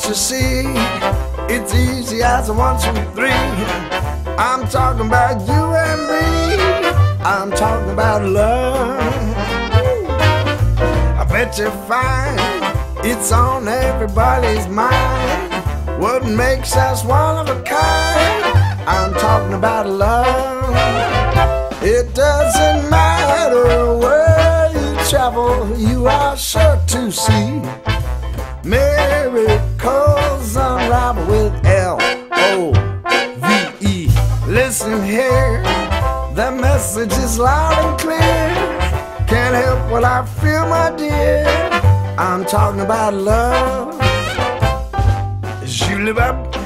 Can't you see? It's easy as a 1, 2, 3. I'm talking about you and me. I'm talking about love. I bet you find it's on everybody's mind. What makes us one of a kind? I'm talking about love. It doesn't matter where you travel, you are sure to see miracles unravel with L-O-V-E. Listen here, the message is loud and clear. Can't help what I feel, my dear. I'm talking about love. Julep.